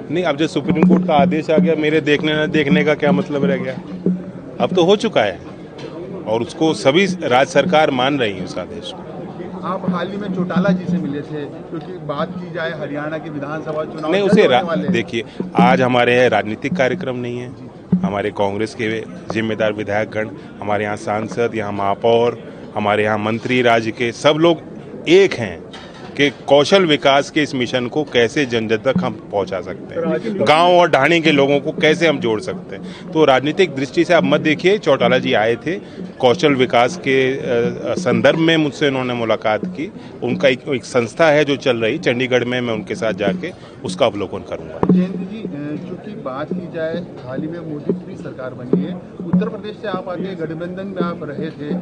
नहीं, अब जो सुप्रीम कोर्ट का आदेश आ गया, मेरे देखने न देखने का क्या मतलब रह गया? अब तो हो चुका है और उसको सभी राज्य सरकार मान रही है उस आदेश को। आप हाल ही में चौटाला जी से मिले थे, क्योंकि बात की जाए हरियाणा के विधानसभा चुनाव नहीं, उसे देखिए, आज हमारे यहाँ राजनीतिक कार्यक्रम नहीं है। हमारे कांग्रेस के जिम्मेदार विधायकगण, हमारे यहाँ सांसद, यहाँ महापौर, हमारे यहाँ मंत्री राज्य के सब लोग एक हैं कि कौशल विकास के इस मिशन को कैसे जन जन तक हम पहुंचा सकते हैं, गांव और ढाणी के लोगों को कैसे हम जोड़ सकते हैं। तो राजनीतिक दृष्टि से आप मत देखिए, चौटाला जी आए थे, कौशल विकास के संदर्भ में मुझसे उन्होंने मुलाकात की। उनका एक संस्था है जो चल रही चंडीगढ़ में, मैं उनके साथ जाके उसका अवलोकन करूंगा। जयंती जी, चूंकि बात की जाए हाल ही में मोदी की सरकार बनी है, उत्तर प्रदेश से आप आते गठबंधन में आप रहे थे,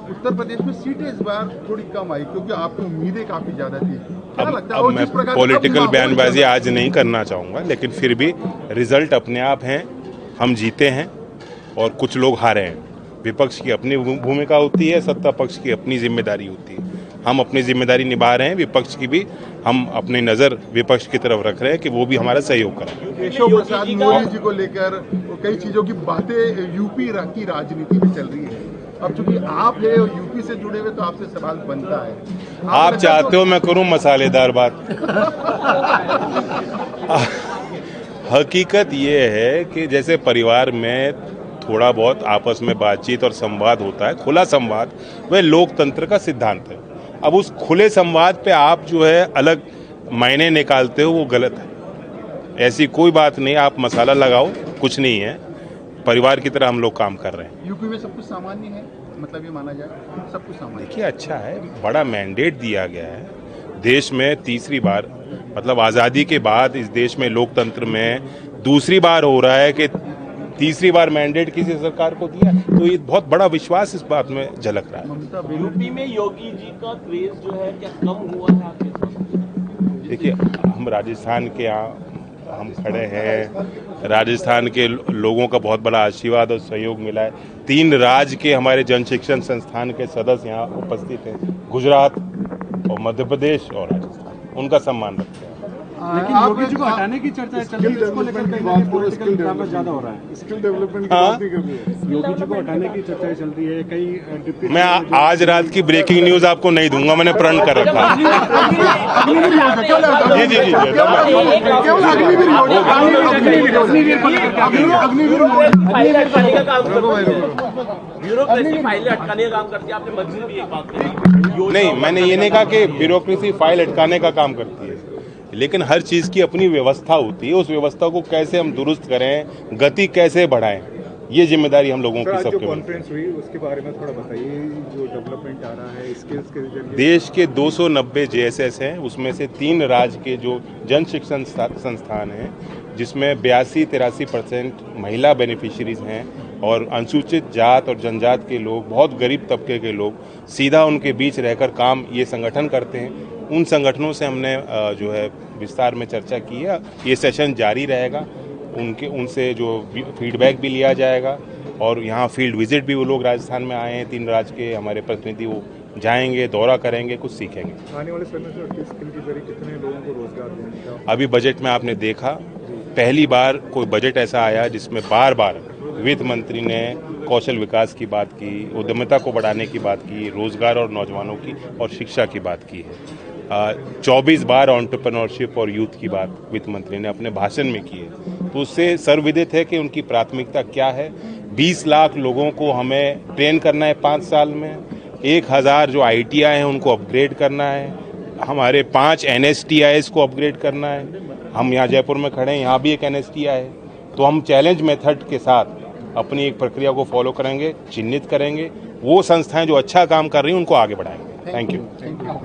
उत्तर प्रदेश में सीटें इस बार थोड़ी कम आई क्योंकि आपकी उम्मीदें काफी ज्यादा थी। क्या लगता है? अब मैं पॉलिटिकल बयानबाजी आज नहीं करना चाहूँगा, लेकिन फिर भी रिजल्ट अपने आप हैं, हम जीते हैं और कुछ लोग हारे हैं। विपक्ष की अपनी भूमिका होती है, सत्ता पक्ष की अपनी जिम्मेदारी होती है। हम अपनी जिम्मेदारी निभा रहे हैं, विपक्ष की भी हम अपनी नज़र विपक्ष की तरफ रख रहे हैं कि वो भी हमारा सहयोग करें। केशव प्रसाद मौर्य जी को लेकर कई चीज़ों की बातें यूपी की राजनीति में चल रही है। अब चूंकि आप है और यूपी से जुड़े हुए, तो आपसे सवाल बनता है, आप चाहते हो मैं करूं मसालेदार बात? हकीकत ये है कि जैसे परिवार में थोड़ा बहुत आपस में बातचीत और संवाद होता है, खुला संवाद, वह लोकतंत्र का सिद्धांत है। अब उस खुले संवाद पे आप जो है अलग मायने निकालते हो, वो गलत है। ऐसी कोई बात नहीं, आप मसाला लगाओ, कुछ नहीं है, परिवार की तरह हम लोग काम कर रहे हैं। यूपी में सब कुछ सामान्य है, मतलब ये माना जाए सब कुछ सामान्य? देखिए, अच्छा है, बड़ा मैंडेट दिया गया है देश में, तीसरी बार, मतलब आज़ादी के बाद इस देश में लोकतंत्र में दूसरी बार हो रहा है कि तीसरी बार मैंडेट किसी सरकार को दिया, तो ये बहुत बड़ा विश्वास इस बात में झलक रहा है। यूपी में योगी जी का क्रेज जो है क्या कम हुआ है आपके साथ? देखिए, हम राजस्थान के यहाँ हम खड़े हैं, राजस्थान के लोगों का बहुत बड़ा आशीर्वाद और सहयोग मिला है। 3 राज्य के हमारे जन शिक्षण संस्थान के सदस्य यहाँ उपस्थित हैं, गुजरात और मध्य प्रदेश और राजस्थान, उनका सम्मान रखते हैं। लेकिन योगी जी को हटाने की चर्चा चल रही है, इसको लेकर पॉलिटिकल ड्रामा ज्यादा हो रहा है। स्किल डेवलपमेंट की बात नहीं कर रही है, योगी जी को हटाने की चर्चा चल रही है। कई मैं आज रात की ब्रेकिंग न्यूज आपको नहीं दूंगा, मैंने प्रण कर रखा है। जी जी जी, ब्यूरोक्रेसी फाइलें अटकाने का काम करती है, आपने मंजूर भी एक बात कही। नहीं, मैंने ये नहीं कहा कि ब्यूरोक्रेसी फाइल अटकाने का काम करती है, लेकिन हर चीज़ की अपनी व्यवस्था होती है। उस व्यवस्था को कैसे हम दुरुस्त करें, गति कैसे बढ़ाएं, ये जिम्मेदारी हम लोगों की सबके। कॉन्फ्रेंस हुई उसके बारे में थोड़ा बताइए, जो डेवलपमेंट आ रहा है स्किल्स के जरिए। देश के 290 JSS हैं, उसमें से 3 राज्य के जो जन शिक्षण संस्थान हैं, जिसमें 82-83% महिला बेनिफिशरीज हैं और अनुसूचित जात और जनजात के लोग, बहुत गरीब तबके के लोग सीधा उनके बीच रहकर काम ये संगठन करते हैं। उन संगठनों से हमने जो है विस्तार में चर्चा की है। ये सेशन जारी रहेगा, उनसे जो फीडबैक भी लिया जाएगा और यहाँ फील्ड विजिट भी वो लोग राजस्थान में आए हैं, 3 राज्य के हमारे प्रतिनिधि वो जाएंगे, दौरा करेंगे, कुछ सीखेंगे। आने वाले समय में स्किल के जरिए कितने लोगों को रोजगार देने का? अभी बजट में आपने देखा, पहली बार कोई बजट ऐसा आया जिसमें बार बार वित्त मंत्री ने कौशल विकास की बात की, उद्यमिता को बढ़ाने की बात की, रोजगार और नौजवानों की और शिक्षा की बात की है। 24 बार एंटरप्रेन्योरशिप और यूथ की बात वित्त मंत्री ने अपने भाषण में की है। तो उससे सर्वविदित है कि उनकी प्राथमिकता क्या है। 20 लाख लोगों को हमें ट्रेन करना है 5 साल में, 1000 जो ITI हैं उनको अपग्रेड करना है, हमारे 5 NSTIs को अपग्रेड करना है। हम यहाँ जयपुर में खड़े हैं, यहाँ भी एक NSTI है। तो हम चैलेंज मेथड के साथ अपनी एक प्रक्रिया को फॉलो करेंगे, चिन्हित करेंगे, वो संस्थाएं जो अच्छा काम कर रही हैं उनको आगे बढ़ाएंगे। Thank you.